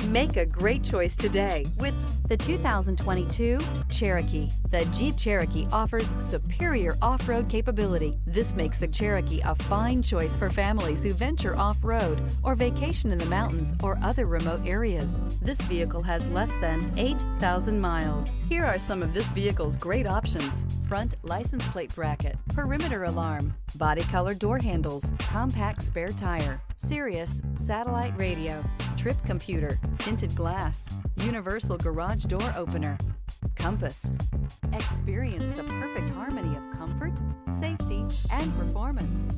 Make a great choice today with the 2022 Cherokee. The Jeep Cherokee offers superior off-road capability. This makes the Cherokee a fine choice for families who venture off-road or vacation in the mountains or other remote areas. This vehicle has less than 8,000 miles. Here are some of this vehicle's great options: front license plate bracket, perimeter alarm, body color door handles, compact spare tire, Sirius satellite radio, trip computer, tinted glass, universal garage door opener, compass. Experience the perfect harmony of comfort, safety, and performance.